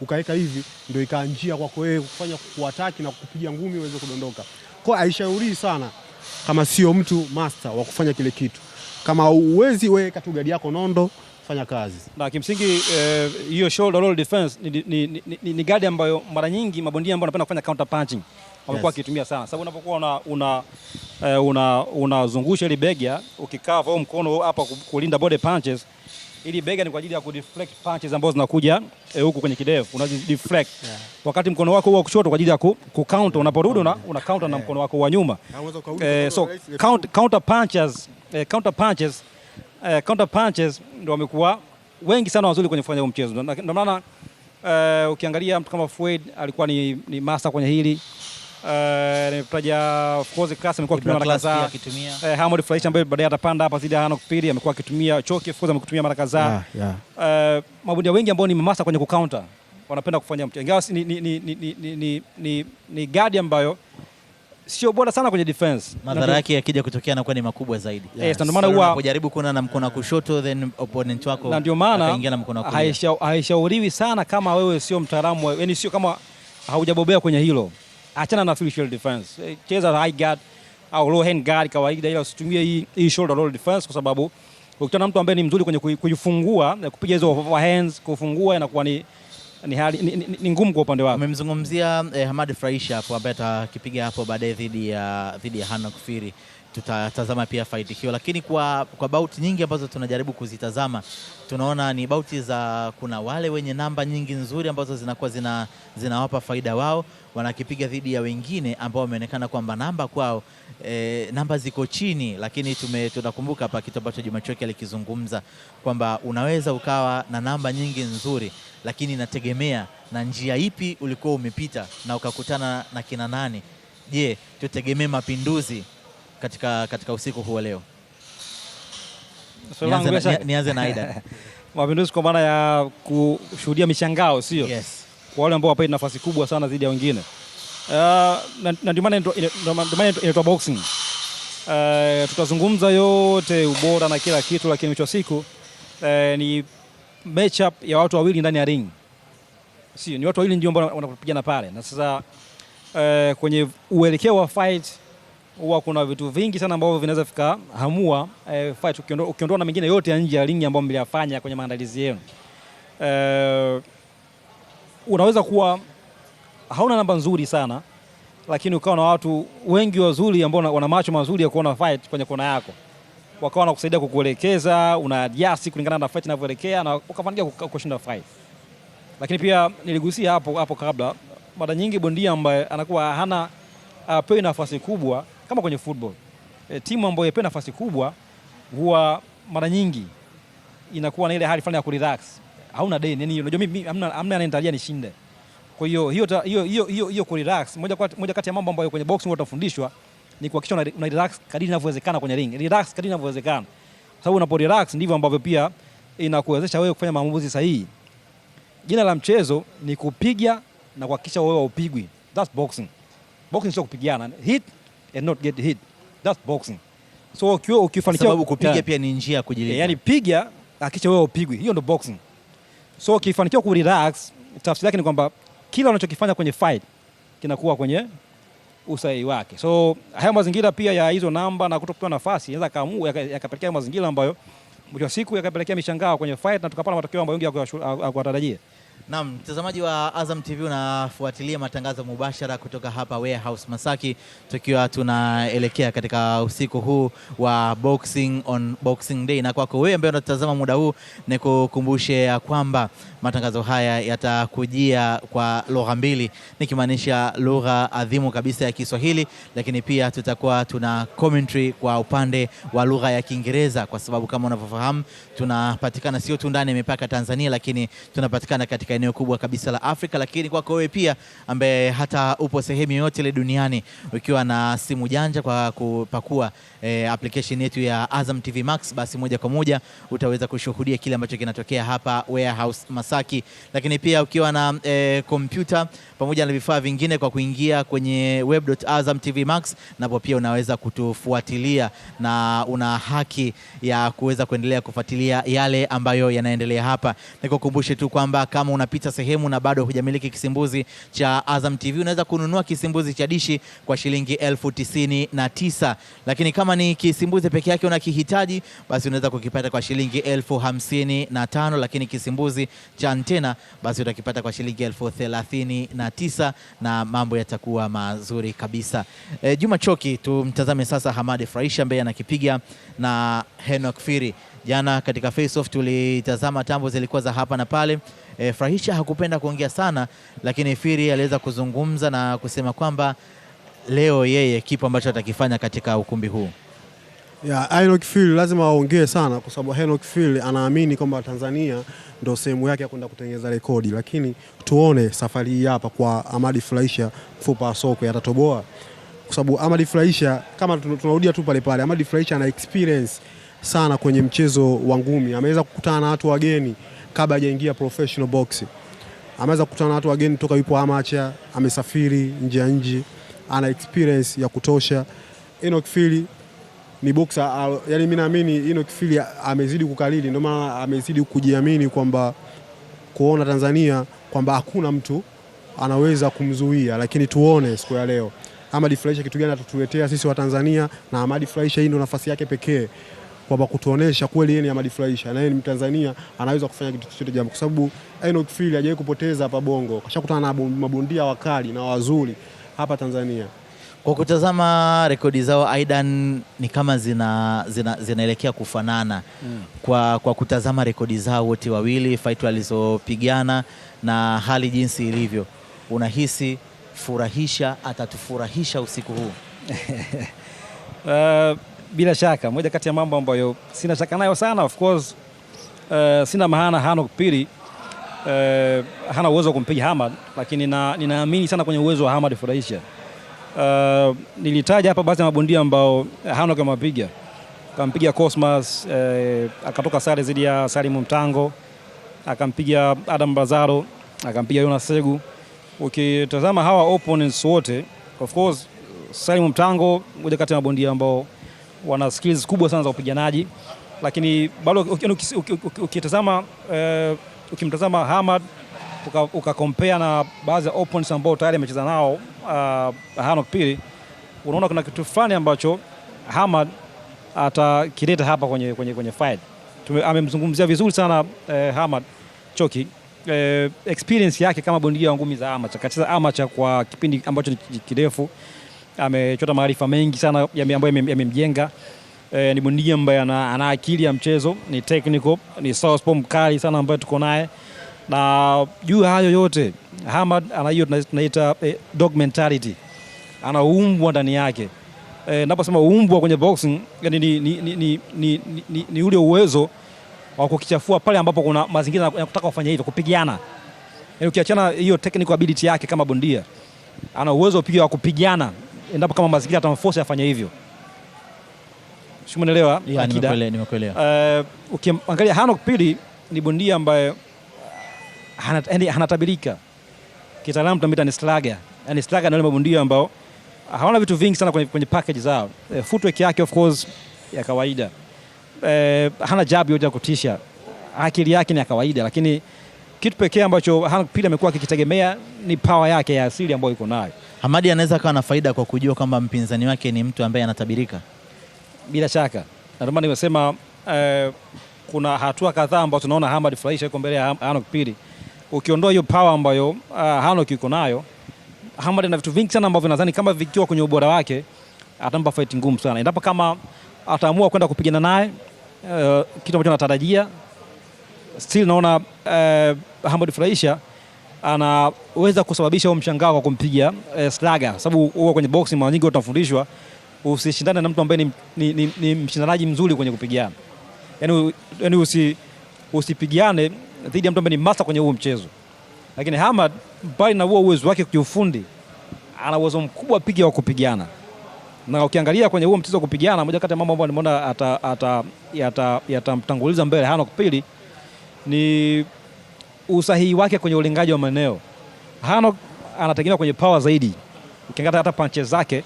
ukaweka hivi ndio ikaanjia kwako wewe kufanya kuataki na kukupiga ngumi uweze kudondoka. Kwa haishauri sana kama sio mtu master wa kufanya kile kitu. Kama uwezi wewe katu gadi yako nondo fanya kazi. Na kimsingi hiyo shoulder roll defense ni gadi ambayo mara nyingi mabondia ambao wanapenda kufanya counter punching wamekuwa wakitumia sana. Sababu unapokuwa unazungusha ile bega ukikaa kwa mkono hapa kulinda body punches, ili bega ni kwa ajili ya kudeflect punches ambazo zinakuja huku kwenye kidevu, unazideflect. Wakati mkono wako wa kushoto kwa ajili ya kucounter, unaporudi una counter na mkono wako wa nyuma. So counter punches ndio wamekuwa wengi sana wazuri kwenye kufanya mchezo. Ndio maana ukiangalia mtu kama Floyd alikuwa ni master kwenye hili. Nimetaja of course class amekuwa akitumia mara kadhaa. Hamad Fleisch ambaye baadaye atapanda hapa zidi Hanok Pili amekuwa akitumia Choki, of course amekutumia mara kadhaa. Mabondia wengi ambao ni master kwenye kucounter wanapenda kufanya mchezo. Ingawa ni guard ambayo sio bora sana kwenye defense. Madhara yake yakija kutokea anakuwa ni makubwa zaidi. Yes, ndio maana huwa unapojaribu kuona na mkono wa kushoto then opponent wako akaingia na mkono wa kulia. Haishauriwi sana kama wewe sio mtaalamu, yani sio kama haujabobea kwenye hilo. Achana na full shoulder defense. Cheza high guard au low hand guard kawaida, ila usitumie hii shoulder roll defense kwa sababu ukitana mtu ambaye ni mzuri kwenye kujifungua na kupiga hizo overhands, kufungua inakuwa ni ngumu kwa upande wako. Umemzungumzia Hamad Fleisch hapo ambaye atakipiga hapo baadaye dhidi ya Hanok Pili. Tutatazama pia fight hiyo, lakini kwa bout nyingi ambazo tunajaribu kuzitazama tunaona ni bauti za kuna wale wenye namba nyingi nzuri ambazo zinakuwa zinawapa faida wao, wanakipiga dhidi ya wengine ambao wameonekana kwamba namba kwao namba ziko chini, lakini tunakumbuka hapa kitu ambacho Juma Choki alikizungumza kwamba unaweza ukawa na namba nyingi nzuri, lakini inategemea na njia ipi ulikuwa umepita na ukakutana na kina nani. Je, tutegemee mapinduzi katika usiku huu leo? Nianze na Aida. Mapinduzi kwa maana ya kushuhudia mishangao, sio? Yes. Kwa wale ambao wapendi nafasi kubwa sana dhidi ya wengine. Na ndio maana inaitwa boxing. Tutazungumza yote ubora na kila kitu, lakini mwisho wa siku ni matchup ya watu wawili ndani ya ring. Sio, ni watu wawili ndio ambao wanapigana pale. Na sasa kwenye uelekeo wa fight huwa kuna vitu vingi sana ambavyo vinaweza hamua fight, ukiondoa na mengine yote ya nje ya ring ambao mliyafanya kwenye maandalizi yenu. Unaweza kuwa hauna namba nzuri sana, lakini ukawa na watu wengi wazuri ambao wana macho mazuri ya kuona fight kwenye kona yako, wakawa wanakusaidia kukuelekeza, una adjust kulingana na fight inavyoelekea na ukafanikiwa kushinda fight. Lakini pia niligusia hapo kabla, mara nyingi bondia ambaye anakuwa hana apewi nafasi kubwa kama kwenye football. Timu ambayo ipewi nafasi kubwa huwa mara nyingi inakuwa na ile hali fulani ya kurelax. Hauna deni, yani unajua mimi hamna ananitarajia nishinde. Kwa hiyo kurelax, moja kati ya mambo ambayo kwenye boxing utafundishwa ni kuhakikisha una relax kadiri inavyowezekana kwenye ring. Relax kadiri inavyowezekana. Sababu unapo relax ndivyo ambavyo pia inakuwezesha wewe kufanya maamuzi sahihi. Jina la mchezo ni kupiga na kuhakikisha wewe upigwi. That's boxing. Boxing sio kupigana. Hit and not get hit. That's boxing. So ukifanikiwa, sababu kupiga pia ni njia ya kujilinda. Yani piga, hakikisha wewe upigwi. Hiyo ndio boxing. So ukifanikiwa ku relax, tafsiri yake ni kwamba kila unachokifanya kwenye fight kinakuwa kwenye usahihi wake. So haya mazingira pia ya hizo namba na kutokupewa nafasi inaweza kaamua yakapelekea mazingira ambayo mwisho wa siku yakapelekea mishangao kwenye fight na tukapata matokeo ambayo wengi hawakutarajia. Naam, mtazamaji wa Azam TV unafuatilia matangazo mubashara kutoka hapa Warehouse Masaki, tukiwa tunaelekea katika usiku huu wa boxing on Boxing Day. Na kwako wewe ambaye unatazama muda huu, nikukumbushe ya kwamba matangazo haya yatakujia kwa lugha mbili, nikimaanisha lugha adhimu kabisa ya Kiswahili, lakini pia tutakuwa tuna commentary kwa upande wa lugha ya Kiingereza, kwa sababu kama unavyofahamu tunapatikana sio tu ndani ya mipaka Tanzania, lakini tunapatikana katika katika eneo kubwa kabisa la Afrika. Lakini kwako wewe pia ambaye hata upo sehemu yoyote ile duniani ukiwa na simu janja, kwa kupakua application yetu ya Azam TV Max, basi moja kwa moja utaweza kushuhudia kile ambacho kinatokea hapa Warehouse Masaki. Lakini pia ukiwa na kompyuta pamoja na vifaa vingine, kwa kuingia kwenye web.azamtvmax, napo pia unaweza kutufuatilia na una haki ya kuweza kuendelea kufuatilia yale ambayo yanaendelea hapa. Nikukumbushe tu kwamba kama unapita sehemu na bado hujamiliki kisimbuzi cha Azam TV, unaweza kununua kisimbuzi cha dishi kwa shilingi 1099. Lakini kama ni kisimbuzi peke yake unakihitaji, basi unaweza kukipata kwa shilingi 1055. Lakini kisimbuzi cha antena basi utakipata kwa shilingi 1039 na mambo yatakuwa mazuri kabisa. Juma Choki, tumtazame sasa Hamad Frahisha ambaye anakipiga na Henok Firi. Jana katika face off tulitazama tambo zilikuwa za hapa na pale. Frahisha hakupenda kuongea sana, lakini Firi aliweza kuzungumza na kusema kwamba leo yeye kipo ambacho atakifanya katika ukumbi huu. Henok Firi lazima aongee sana, kwa sababu Henok Firi anaamini kwamba Tanzania ndio sehemu yake ya kwenda kutengeneza rekodi. Lakini tuone safari hii hapa kwa Hamad Frahisha, mfupa wa soko, atatoboa, kwa sababu Hamad Frahisha, kama tunarudia tu pale pale, Hamad Frahisha ana experience sana kwenye mchezo wa ngumi. Ameweza kukutana na watu wageni kabla hajaingia professional boxing. Ameweza kukutana na watu wageni toka yupo amateur, amesafiri nje ya nchi, ana experience ya kutosha. Henok Firi ni boxer, yani mimi naamini Henok Firi amezidi kukalili, ndio maana amezidi kujiamini kwamba kuona Tanzania kwamba hakuna mtu anaweza kumzuia. Lakini tuone siku ya leo Hamad Frahisha kitu gani atatuletea sisi wa Tanzania, na Hamad Frahisha hii ndio nafasi yake pekee kwamba kutuonesha kweli yeye ni Hamad Frahisha na yeye ni Mtanzania, anaweza kufanya kitu chochote jambo, kwa sababu Henok Firi hajawahi kupoteza hapa Bongo, kashakutana na mabondia wakali na wazuri hapa Tanzania. Kwa kutazama rekodi zao Aidan ni kama zinaelekea kufanana. Kwa kutazama rekodi zao wote wawili, fight walizopigana na hali jinsi ilivyo, unahisi Frahisha atatufurahisha usiku huu? Bila shaka moja kati ya mambo ambayo sina shaka nayo sana, of course, sina maana Henok Firi hana uwezo wa kumpiga Hamad, lakini ninaamini sana kwenye uwezo wa Hamad Frahisha. Nilitaja hapa baadhi ya mabondia ambao Henok amewapiga. Akampiga Cosmas, akatoka sare zidi ya Salim Mtango, akampiga Adam Bazaro, akampiga Jonas Segu. Ukitazama hawa opponents wote, of course Salim Mtango moja kati ya mabondia ambao wana skills kubwa sana za upiganaji, lakini bado ukitazama ukimtazama Hamad ukakompare na baadhi ya opponents ambao tayari amecheza nao Henok Firi, unaona kuna kitu fulani ambacho Hamad atakileta hapa kwenye fight. Amemzungumzia vizuri sana Hamad Choki, experience yake kama bondia wa ngumi za amateur, kacheza amateur kwa kipindi ambacho ni kirefu, amechota maarifa mengi sana ambayo yamemjenga. Ni bondia ambaye ana akili ya mchezo, ni technical, ni southpaw mkali sana ambaye tuko naye. Na juu hayo yote Hamad ana hiyo tunaita dog mentality, anaumbwa ndani yake. Naposema uumbwa kwenye boxing, yani ni ule uwezo wa kukichafua pale ambapo kuna mazingira ya kutaka kufanya hivyo, kupigana. Yani ukiachana hiyo technical ability yake kama bondia, ana uwezo pia wa kupigana endapo kama mazingira atamforce afanye hivyo. Umeelewa? Nimekuelewa. Ukiangalia Henok Firi ni bondia ambaye hanatabirika. Kitaalamu tunamwita ni slugger. Yani slugger ni wale mabondia ambao hawana vitu vingi sana kwenye package zao. Footwork yake of course ya kawaida. Hana jab yote ya kutisha. Akili yake ni ya kawaida, lakini kitu pekee ambacho Henok Firi amekuwa akikitegemea ni power yake ya asili ambayo iko nayo. Hamad anaweza kuwa na faida kwa kujua kwamba mpinzani wake ni mtu ambaye anatabirika. Bila shaka. Na ndio maana nimesema kuna hatua kadhaa ambazo tunaona Hamad Frahisha yuko mbele ya Henok Firi. Ukiondoa hiyo power ambayo Henok yuko nayo, Hamad ana vitu vingi sana ambavyo nadhani kama vikiwa kwenye ubora wake atampa fight ngumu sana. Endapo kama ataamua kwenda kupigana naye, kitu ambacho natarajia, still naona Hamad Frahisha anaweza kusababisha mshangao kwa kumpiga slugger, sababu huwa kwenye boxing mara nyingi utafundishwa usishindane na mtu ambaye ni mshindanaji mzuri kwenye kupigana. Yaani usipigane dhidi ya mtu ambaye ni master kwenye huo mchezo. lakini Hamad bali na huo uwezo wake kiufundi, ana uwezo mkubwa piga wa kupigana. Na ukiangalia kwenye huo mchezo wa kupigana, moja kati ya mambo ambayo nimeona yatamtanguliza mbele Hanok pili ni usahihi wake kwenye ulengaji wa maeneo. Hanok anategemea kwenye power zaidi. Ukiangalia hata punches zake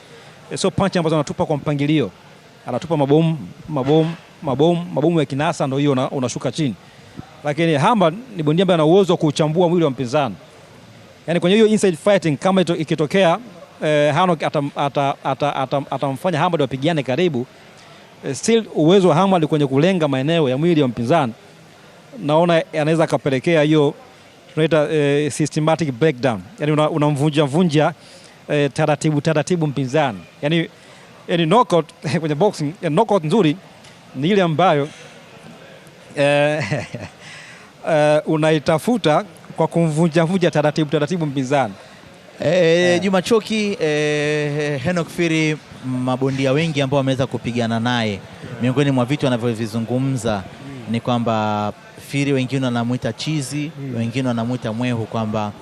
sio punch ambazo anatupa kwa mpangilio. Anatupa mabomu ya kinasa, ndio hiyo unashuka chini. Lakini Hamad ni bondia ambaye ana uwezo wa kuchambua mwili wa mpinzani. Yaani kwenye hiyo inside fighting kama ikitokea Hanok atamfanya Hamad wapigane karibu, still uwezo wa Hamad kwenye kulenga maeneo ya mwili wa mpinzani, naona anaweza akapelekea hiyo tunaita systematic breakdown. Yaani unamvunja taratibu mpinzani. Yaani knockout kwenye boxing, knockout nzuri ni ile ambayo unaitafuta kwa kumvunja taratibu mpinzani. Juma Choki, Henok Firi, mabondia wengi ambao wameweza kupigana naye, miongoni mwa vitu anavyovizungumza ni kwamba Firi wengine wanamuita chizi, wengine wanamuita mwehu, kwamba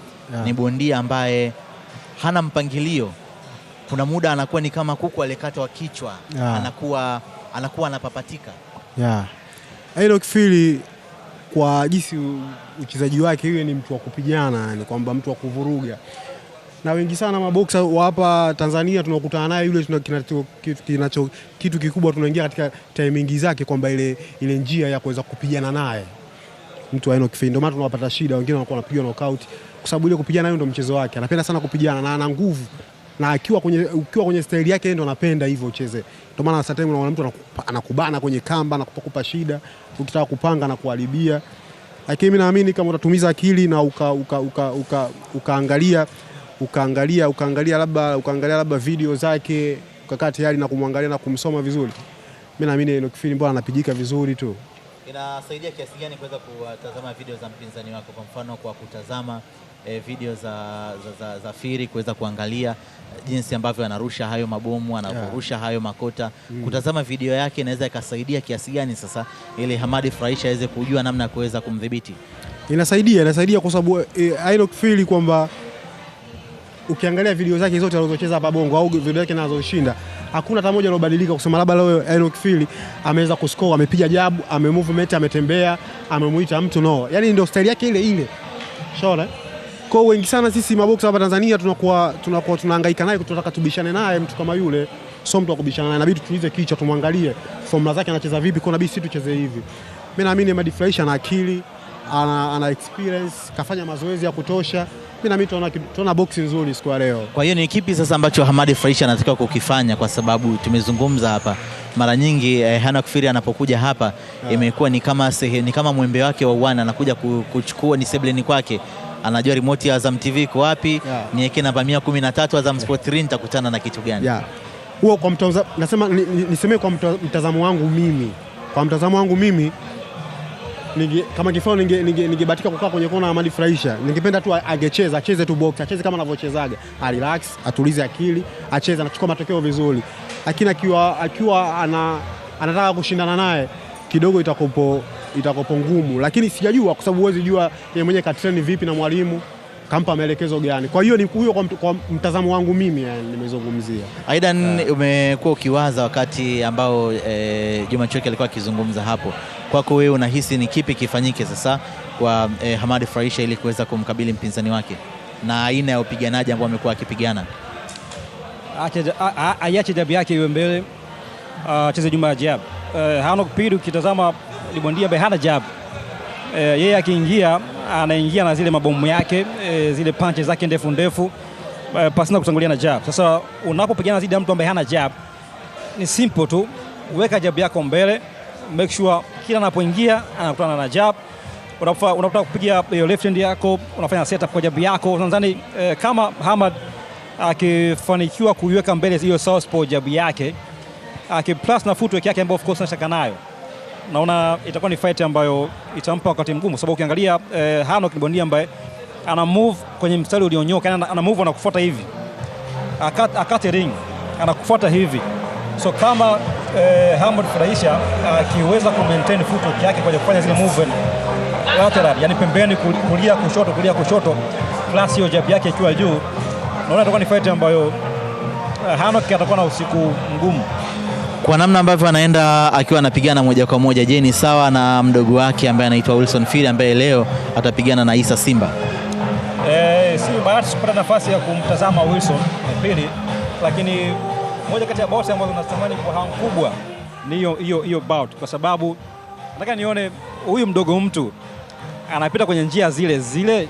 ni bondia ambaye hana mpangilio. Kuna muda anakuwa ni kama kuku alikatwa kichwa, anakuwa anapapatika. Henok Firi kwa jinsi uchezaji wake, yeye ni mtu wa kupigana, yani kwamba mtu wa kuvuruga. Na wengi sana maboksa wa hapa Tanzania tunakutana naye yule kitu kikubwa, tunaingia katika timing zake, kwamba ile njia ya kuweza kupigana naye mtu wa Henok Firi. Ndio maana tunawapata shida, wengine wanakuwa wanapiga knockout kwa sababu ile kupigana nayo ndio mchezo wake. Anapenda sana kupigana na ana nguvu, na ukiwa kwenye style yake ndio anapenda hivyo ucheze. Ndio maana sasa time unaona mtu anakubana kwenye kamba na kukupa shida, ukitaka kupanga na kuharibia. Lakini mimi naamini kama utatumiza akili na ukaangalia labda video zake, ukakaa tayari na kumwangalia na kumsoma vizuri, mimi naamini Henok Firi mbona anapigika vizuri tu. Inasaidia kiasi gani kuweza kutazama video za mpinzani wako, kwa mfano kwa kutazama video za Firi, kuweza kuangalia jinsi ambavyo anarusha hayo mabomu, anarusha hayo makota, kutazama video yake inaweza ikasaidia kiasi gani sasa ili Hamad Fraisha aweze kujua namna ya kuweza kumdhibiti? Inasaidia kwa sababu Henok Firi kwamba ukiangalia video zake zote alizocheza hapa Bongo au video yake anazoshinda, hakuna hata moja iliyobadilika kusema labda leo Henok Firi ameweza kuscore, amepiga jabu, amemovement, ametembea, amemuita mtu, no. Yaani ndio style yake ile ile. Shaona? Kwa wengi sana sisi maboksa hapa Tanzania tunahangaika naye, tunataka tubishane naye mtu kama yule. Sio mtu wa kubishana naye, inabidi tutulize kichwa, tumwangalie formula zake anacheza vipi, kwa inabidi sisi tucheze hivi. Mimi naamini Hamad Fraisha ana akili, ana experience, kafanya mazoezi ya kutosha. Mimi naamini tunaona boxing nzuri siku ya leo. Kwa hiyo ni kipi sasa ambacho Hamad Fraisha anatakiwa kukifanya, kwa sababu tumezungumza hapa mara nyingi Henok Firi anapokuja hapa imekuwa ni kama mwembe wake wa uwana, anakuja kuchukua ni sebleni kwake, anajua remote ya Azam TV iko wapi, niweke namba 113 Azam Sport 3 nitakutana na kitu gani. Huo kwa nasema nisemee kwa mtazamo wangu mimi. Kwa mtazamo wangu mimi, kama kifao ningebatika kukaa kwenye kona ya Hamad Fraisha, ningependa tu acheze tu box, acheze kama anavyochezaga, relax, atulize akili, acheze, anachukua matokeo vizuri. Lakini akiwa anataka kushindana naye kidogo itakopo ngumu, lakini sijajua kwa sababu huwezi jua yeye mwenyewe katrain vipi na mwalimu kampa maelekezo gani. Kwa hiyo ni huyo kwa mtazamo wangu mimi nimezungumzia. Aidan, umekuwa ukiwaza wakati ambao Juma Choki alikuwa akizungumza hapo, kwako wewe unahisi ni kipi kifanyike sasa kwa Hamad Fraisha ili kuweza kumkabili mpinzani wake na aina ya upiganaji ambao amekuwa akipigana? Aiache jab yake iwe mbele, acheze Juma jab. Henok Firi ukitazama ni bondia ambaye hana jab. Yeye akiingia anaingia na zile mabomu yake, zile punches zake ndefu pasina kutangulia na jab. Sasa unapopigana zidi ya mtu ambaye hana jab, ni simple tu, weka jab yako mbele, make sure kila anapoingia anakutana na jab. Unapotaka kupiga left hand yako, unafanya setup kwa jab yako. Nadhani kama Hamad akifanikiwa kuiweka mbele hiyo southpaw jab yake, plus na footwork yake ambayo of course nashaka nayo, naona itakuwa ni fight ambayo itampa wakati mgumu, sababu ukiangalia Henok ni bondia ambaye ana move kwenye mstari ulionyoka, ana move anakufuata hivi, akate ring anakufuata hivi. So kama Hamad Fraisha akiweza ku maintain footwork yake kwa kufanya zile movement, lateral, yani pembeni, kulia kushoto, plus hiyo jab yake ikiwa juu, naona itakuwa ni fight ambayo Hanok atakuwa na usiku mgumu. Kwa namna ambavyo anaenda akiwa anapigana moja kwa moja, je, ni sawa na mdogo wake ambaye anaitwa Wilson Fury ambaye leo atapigana na Issa Simba? Si bahati kupata nafasi ya kumtazama Wilson Fury, lakini moja kati ya boss ambazo natamani kwa hamu kubwa ni hiyo bout, kwa sababu nataka nione huyu mdogo mtu anapita kwenye njia zile zile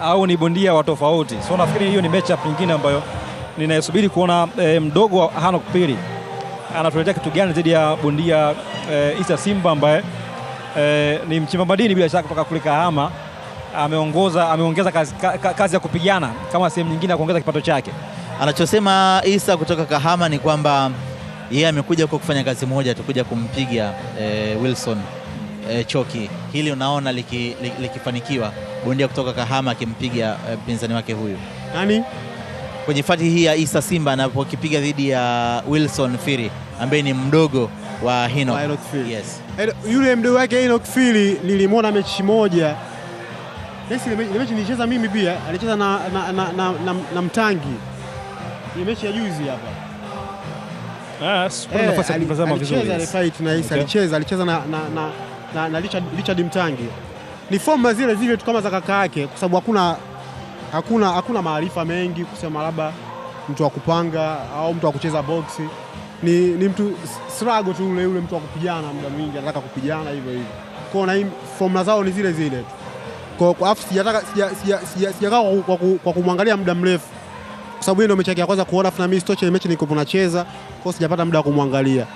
au ni bondia wa tofauti. So nafikiri hiyo ni matchup nyingine ambayo ninaisubiri kuona mdogo wa Hanok Fury anatuletea kitu gani dhidi ya bondia Issa Simba ambaye ni mchimba madini bila shaka kutoka kule Kahama. Ameongeza kazi ya kupigana kama sehemu nyingine ya kuongeza kipato chake. Anachosema Issa kutoka Kahama ni kwamba yeye amekuja kwa kufanya kazi moja, tukuja kumpiga Wilson Choki. Hili unaona likifanikiwa, bondia kutoka Kahama akimpiga mpinzani wake huyu nani kwenye fati hii ya Issa Simba anapokipiga dhidi ya Wilson Fury ambaye ni mdogo wa Hanok. Yes. Yule mdogo wake Hanok Fury nilimwona mechi moja. Ile mechi nilicheza mimi pia, alicheza na Mtangi. Ile mechi ya juzi hapa. Alicheza ile fight na Issa, alicheza na Richard Mtangi. Ni forma zile zile tu kama za kaka yake, kwa sababu hakuna maarifa mengi kusema labda mtu wa kupanga au mtu wa kucheza boxi. Ni mtu struggle tu yule mtu wa kupigana muda mwingi, anataka kupigana hivyo hivyo. Kwa na forma zao ni zile zile tu. Kwa afu sijakaa kwa kumwangalia muda mrefu, kwa sababu yeye ndio mechi yake ya kwanza kuona, na mimi stoche mechi niko nacheza, kwa sijapata muda wa kumwangalia.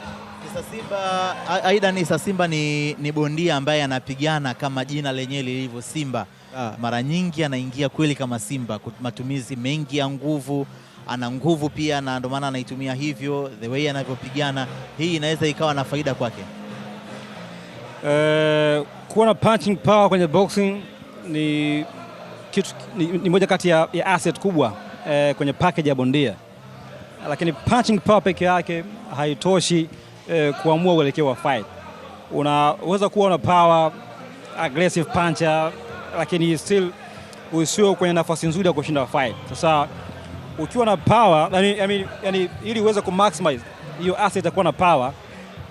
Issa Simba, Aidan Issa Simba ni bondia ambaye anapigana kama jina lenyewe lilivyo Simba. Mara nyingi anaingia kweli kama Simba, matumizi mengi ya nguvu, ana nguvu pia, na ndio maana anaitumia hivyo. The way anavyopigana, hii inaweza ikawa na faida kwake. Kuwa na punching power kwenye boxing ni moja kati ya asset kubwa kwenye package ya bondia, lakini punching power peke yake haitoshi kuamua uelekeo wa fight. Unaweza kuwa na power, aggressive puncher, lakini still usio kwenye nafasi nzuri ya kushinda fight. Sasa ukiwa na power, yani ili uweze kumaximize hiyo asset ya kuwa na power,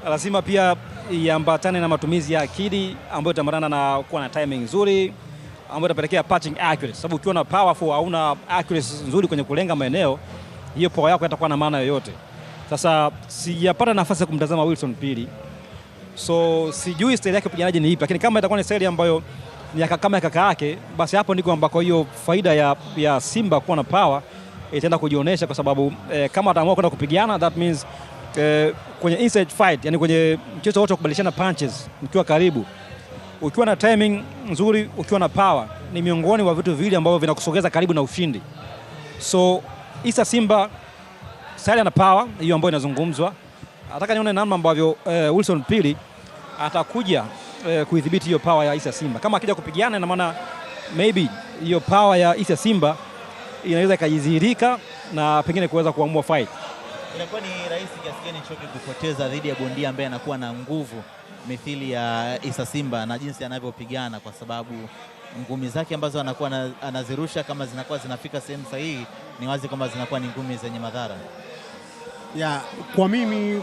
lazima pia iambatane na matumizi ya akili ambayo itaambatana na kuwa na timing nzuri ambayo itapelekea punching accuracy. Sababu ukiwa na powerful hauna accuracy nzuri kwenye kulenga maeneo, hiyo power yako itakuwa na maana yoyote. Sasa sijapata nafasi ya kumtazama Wilson Fury, so sijui style yake piganaji ni ipi, lakini kama itakuwa ni style ambayo ni kama kaka yake, basi hapo ndiko ambako hiyo faida ya Simba kuwa na power itaenda kujionyesha, kwa sababu kama ataamua kwenda kupigana, that means kwenye inside fight, yani kwenye mchezo wote wa kubadilishana punches mkiwa karibu, ukiwa na timing nzuri, ukiwa na power, ni miongoni wa vitu viwili ambavyo vinakusogeza karibu na ushindi. So Issa Simba style na power hiyo ambayo inazungumzwa, nataka nione namna ambavyo Wilson Fury atakuja kuidhibiti hiyo power ya Issa Simba. Kama akija kupigana, na maana maybe hiyo power ya Issa Simba inaweza ikajidhihirika na pengine kuweza kuamua fight. Inakuwa ni rahisi kiasi gani Choki kupoteza dhidi ya bondia ambaye anakuwa na nguvu mithili ya Issa Simba na jinsi anavyopigana, kwa sababu ngumi zake ambazo anakuwa anazirusha kama zinakuwa zinafika sehemu sahihi, ni wazi kwamba zinakuwa ni ngumi zenye madhara. Kwa mimi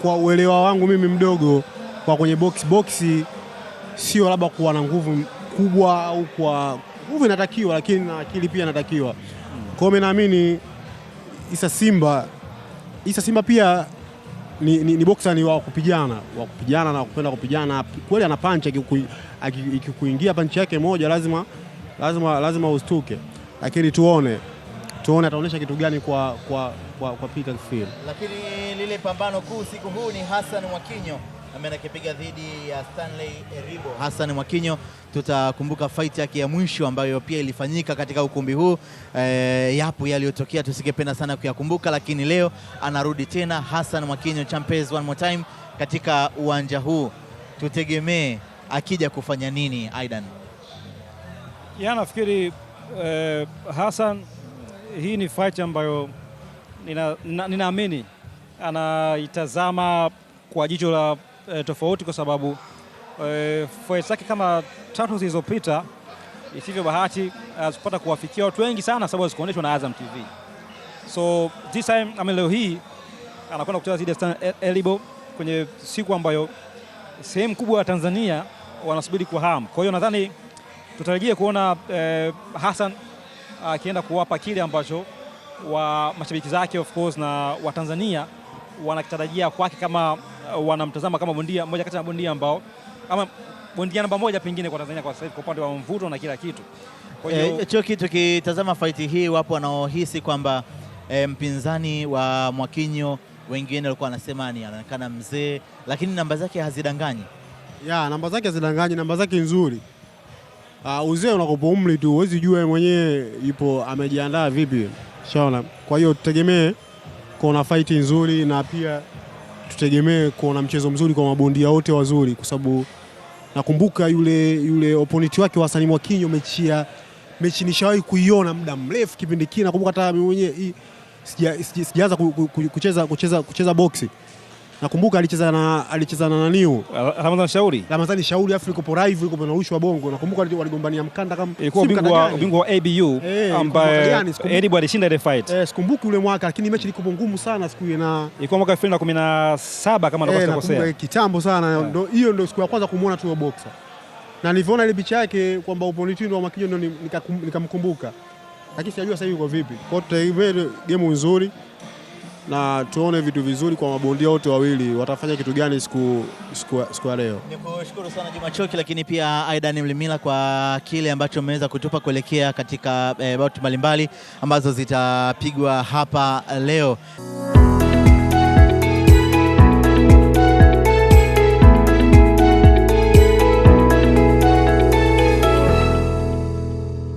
kwa uelewa wangu mimi mdogo, kwa kwenye boxi sio labda kuwa na nguvu kubwa, au kwa nguvu inatakiwa, lakini na akili pia inatakiwa. Kwa mimi naamini Issa Simba pia ni boxer, ni wa kupigana na kupenda kupigana kweli. Ana punch, ikikuingia punch yake moja lazima ustuke, lakini tuone ataonyesha kitu gani kwa Peter Fury. Lakini lile pambano kuu siku huu ni Hassan Mwakinyo ambaye anakipiga dhidi ya Stanley Eribo. Hassan Mwakinyo, tutakumbuka fight yake ya mwisho ambayo pia ilifanyika katika ukumbi huu. Yapo yaliyotokea tusingependa sana kuyakumbuka, lakini leo anarudi tena Hassan Mwakinyo Champez one more time katika uwanja huu. Tutegemee akija kufanya nini, Aidan? Nafikiri Hassan, hii ni fight ambayo ninaamini anaitazama kwa jicho la tofauti, kwa sababu fight zake kama 3 zilizopita isivyo bahati azipata kuwafikia watu wengi sana, sababu zikuonyeshwa na Azam TV. So this time leo hii anakwenda kucheza zile Stan Elibo kwenye siku ambayo sehemu kubwa ya Tanzania wanasubiri kwa hamu. Kwa hiyo nadhani tutarajie kuona Hassan akienda kuwapa kile ambacho wa mashabiki zake of course na wa Tanzania wanakitarajia kwake, kama wanamtazama kama bondia mmoja kati ya bondia ambao ama bondia namba moja pengine kwa Tanzania kwa sasa hivi kwa upande wa mvuto na kila kitu. Kwa hiyo Choki, tukitazama fight hii, wapo wanaohisi kwamba mpinzani wa Mwakinyo wengine walikuwa wanasema ni anaonekana mzee, lakini namba zake hazidanganyi. Namba zake hazidanganyi, namba zake nzuri. Uzee unakopa umri tu, huwezi jua mwenyewe ipo amejiandaa vipi. Shaona. Kwa hiyo tutegemee kuona fight nzuri, na pia tutegemee kuona mchezo mzuri kwa mabondia wote wazuri, kwa sababu nakumbuka yule opponent wake wa Hassan Mwakinyo mechi nishawahi kuiona muda mrefu kipindi kile. Nakumbuka hata mimi mwenyewe sijaanza kucheza boxing. Nakumbuka alicheza na naniu Ramadhani Shauri afu iko live iko na Rushwa Bongo. Nakumbuka waligombania mkanda kama ilikuwa bingwa wa ABU ambaye Edibu alishinda ile fight. Sikumbuki ule mwaka, lakini mechi ilikuwa ngumu sana siku ile, na ilikuwa mwaka 2017 kama nakosea. Kitambo sana. Hiyo ndio siku ya kwanza kumuona tu boxer. Na niliona ile picha yake kwamba opponent wa Mwakinyo ndio nikamkumbuka. Lakini sijajua sasa hivi uko vipi. Kwa hiyo tutaivele game nzuri na tuone vitu vizuri kwa mabondia wote wawili, watafanya kitu gani siku ya leo. Nikushukuru sana Juma Choki, lakini pia Aidan Mlimila kwa kile ambacho mmeweza kutupa kuelekea katika bout mbalimbali ambazo zitapigwa hapa leo.